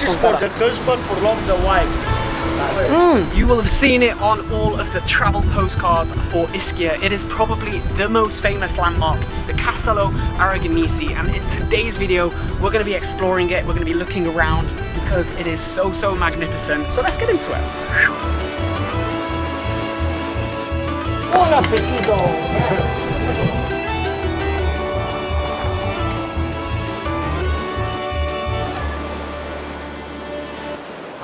is for the husband for love the wife. You will have seen it on all of the travel postcards for Ischia. It is probably the most famous landmark, the Castello Aragonese, and in today's video we're going to be exploring it, we're going to be looking around because it is so magnificent. So let's get into it. Buon appetito!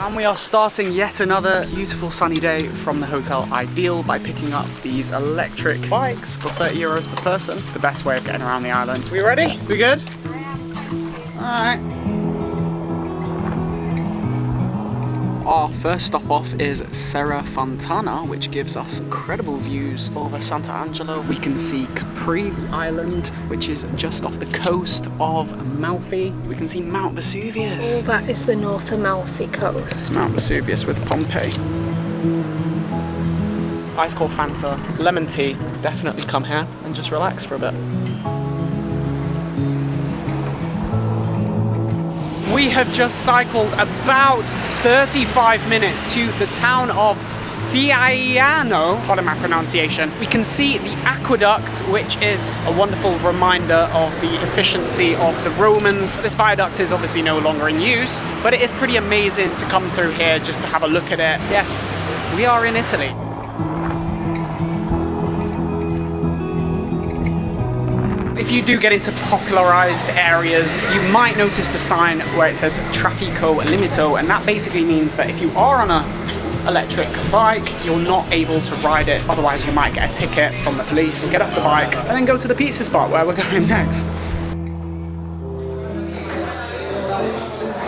And we are starting yet another beautiful sunny day from the Hotel Ideal by picking up these electric bikes for 30 euros per person. The best way of getting around the island. We ready? We good? Alright. Our first stop off is Serra Fontana, which gives us incredible views over Sant'Angelo. We can see Capri Island, which is just off the coast of Amalfi. We can see Mount Vesuvius. Oh, that is the North Amalfi coast. It's Mount Vesuvius with Pompeii. Ice cold Fanta, lemon tea. Definitely come here and just relax for a bit. We have just cycled about 35 minutes to the town of Fiaiano, pardon my pronunciation. We can see the aqueduct, which is a wonderful reminder of the efficiency of the Romans. This viaduct is obviously no longer in use, but it is pretty amazing to come through here just to have a look at it. Yes, we are in Italy. If you do get into popularized areas, you might notice the sign where it says Traffico Limito, and that basically means that if you are on an electric bike, you're not able to ride it. Otherwise, you might get a ticket from the police. Get off the bike and then go to the pizza spot where we're going next.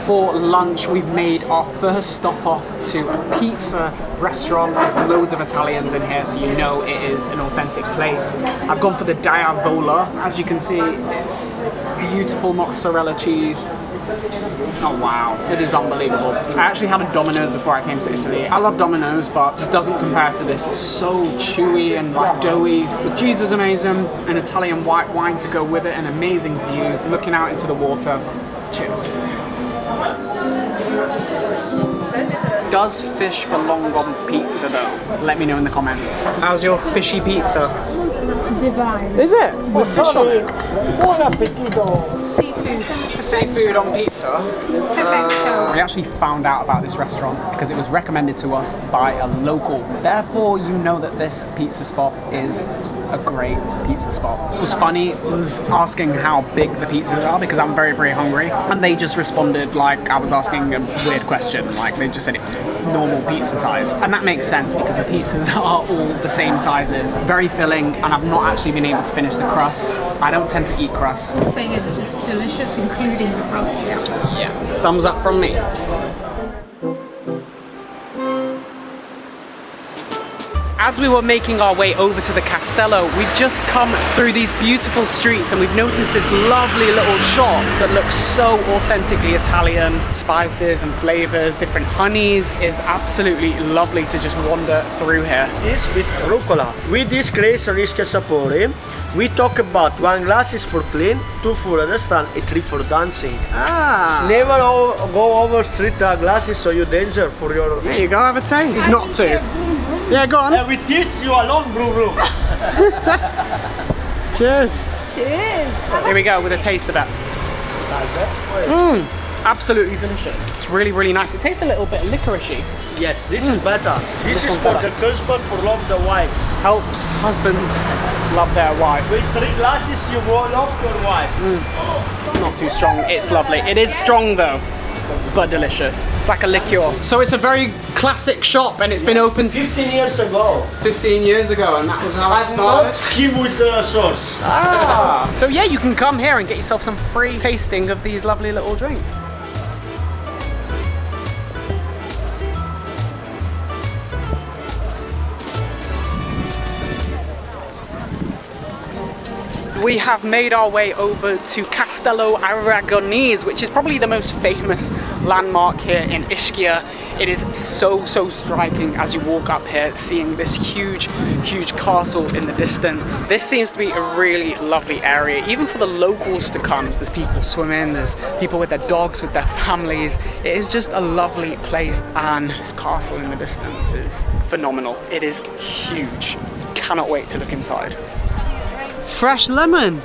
For lunch, we've made our first stop off to a pizza restaurant. There's loads of Italians in here, so you know it is an authentic place. I've gone for the Diavola. As you can see, it's beautiful mozzarella cheese. Oh wow, it is unbelievable. I actually had a Domino's before I came to Italy. I love Domino's, but it just doesn't compare to this. It's so chewy and like doughy. The cheese is amazing, an Italian white wine to go with it, an amazing view, looking out into the water. Cheers. Does fish belong on pizza though? Let me know in the comments. How's your fishy pizza? Divine. Is it? With fish on it? Buon appetito! Seafood. Seafood on pizza? We actually found out about this restaurant because it was recommended to us by a local. Therefore, you know that this pizza spot is a great pizza spot. What was funny was asking how big the pizzas are because I'm very hungry, and they just responded like I was asking a weird question. Like they just said it was normal pizza size, and that makes sense because the pizzas are all the same sizes, very filling, and I've not actually been able to finish the crust. I don't tend to eat crusts. The thing is just delicious, including the crust. Yeah, thumbs up from me. As we were making our way over to the Castello, we've just come through these beautiful streets and we've noticed this lovely little shop that looks so authentically Italian. Spices and flavors, different honeys. Is absolutely lovely to just wander through here. This with rucola. With this glaze on Ischia Sapori, we talk about 1 glass is for clean, 2 for understand, and 3 for dancing. Ah! Never go over 3 glasses, so you danger for your... There you go, have a taste. Not to. Yeah, go on. With this, you alone, bro. Cheers. Cheers. Here we go with a taste of it. Absolutely delicious. It's really nice. It tastes a little bit licoricey. Yes, this is better. This is for the husband for love the wife. Helps husbands love their wife. With 3 glasses, you will love your wife. It's not too strong. It's lovely. It is strong though, but delicious. It's like a liqueur. So it's a very classic shop, and it's been open 15 years ago. 15 years ago, and that was how it I'm started. not him with the sauce. Ah. So yeah, you can come here and get yourself some free tasting of these lovely little drinks. We have made our way over to Castello Aragonese, which is probably the most famous landmark here in Ischia. It is so striking as you walk up here, seeing this huge castle in the distance. This seems to be a really lovely area, even for the locals to come. There's people swimming, there's people with their dogs, with their families. It is just a lovely place, and this castle in the distance is phenomenal. It is huge. Cannot wait to look inside. Fresh lemon!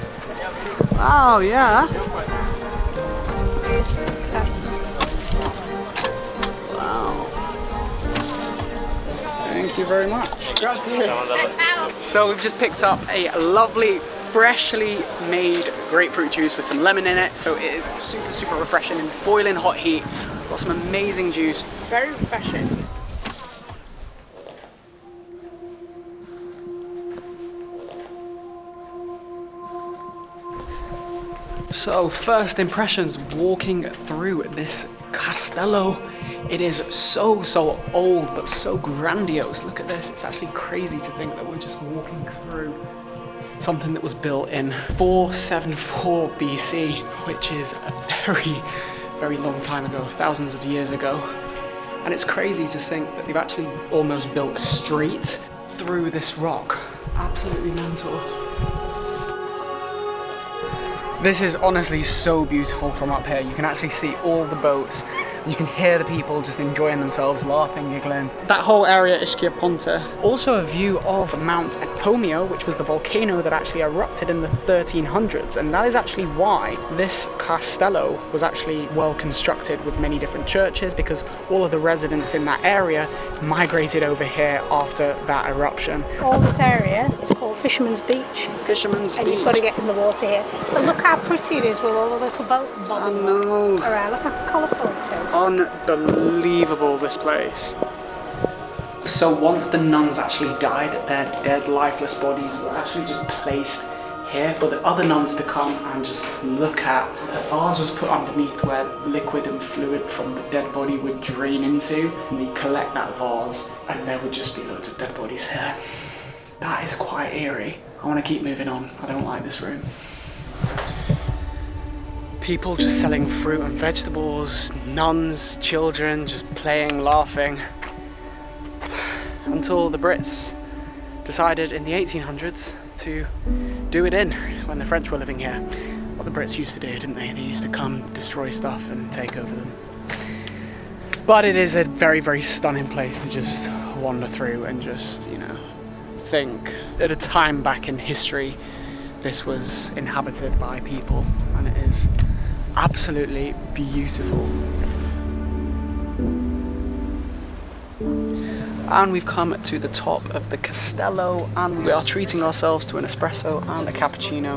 Oh yeah! Wow. Thank you very much. So we've just picked up a lovely, freshly made grapefruit juice with some lemon in it. So it is super refreshing in this boiling hot heat. Got some amazing juice. Very refreshing. So first impressions walking through this Castello. It is so old but so grandiose. Look at this. It's actually crazy to think that we're just walking through something that was built in 474 BC, which is a very long time ago, thousands of years ago. And it's crazy to think that they've actually almost built a street through this rock. Absolutely mental. This is honestly so beautiful from up here. You can actually see all the boats, and you can hear the people just enjoying themselves, laughing, giggling. That whole area, Ischia Ponte. Also a view of Mount Epomeo, which was the volcano that actually erupted in the 1300s, and that is actually why this castello was actually well constructed with many different churches, because all of the residents in that area migrated over here after that eruption. All this area is called Fisherman's Beach. Fisherman's Beach. And you've got to get in the water here. But look how pretty it is with all the little boats bobbing around. Look how colourful it is. Unbelievable, this place. So once the nuns actually died, their dead, lifeless bodies were actually just placed here for the other nuns to come and just look at. A vase was put underneath where liquid and fluid from the dead body would drain into, and they'd collect that vase, and there would just be loads of dead bodies here. That is quite eerie. I want to keep moving on. I don't like this room. People just selling fruit and vegetables, nuns, children just playing, laughing. Until the Brits decided in the 1800s to do it in when the French were living here. What the Brits used to do, didn't they? They used to come, destroy stuff and take over them. But it is a very stunning place to just wander through and just, you know, think. At a time back in history, this was inhabited by people, and it is absolutely beautiful. And we've come to the top of the Castello, and we are treating ourselves to an espresso and a cappuccino,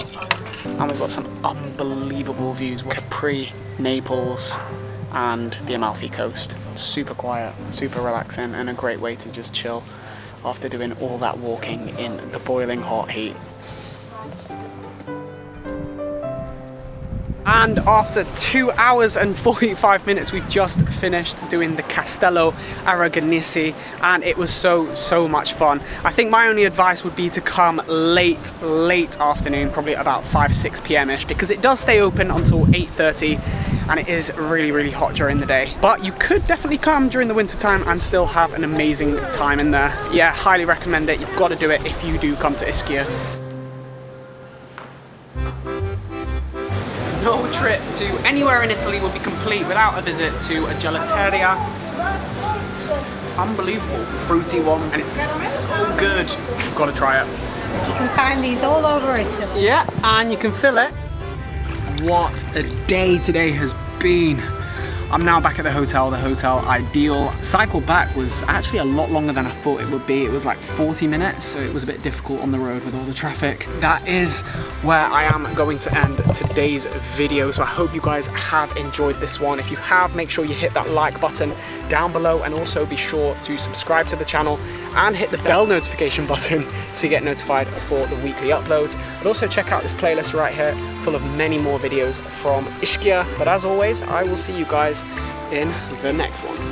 and we've got some unbelievable views. Capri, Naples and the Amalfi Coast. Super quiet, super relaxing, and a great way to just chill after doing all that walking in the boiling hot heat. And after 2 hours and 45 minutes, we've just finished doing the Castello Aragonese, and it was so much fun. I think my only advice would be to come late afternoon, probably about 5-6 p.m. ish, because it does stay open until 8:30, and it is really hot during the day. But you could definitely come during the winter time and still have an amazing time in there. Yeah, highly recommend it. You've got to do it if you do come to Ischia. No trip to anywhere in Italy would be complete without a visit to a gelateria. Unbelievable, fruity one, and it's so good. You've got to try it. You can find these all over Italy. Yeah, and you can fill it. What a day today has been. I'm now back at the hotel Ideal. Cycle back was actually a lot longer than I thought it would be. It was like 40 minutes, so it was a bit difficult on the road with all the traffic. That is where I am going to end today's video, so I hope you guys have enjoyed this one. If you have, make sure you hit that like button down below, and also be sure to subscribe to the channel and hit the bell notification button so you get notified for the weekly uploads. But also check out this playlist right here full of many more videos from Ischia. But as always, I will see you guys in the next one.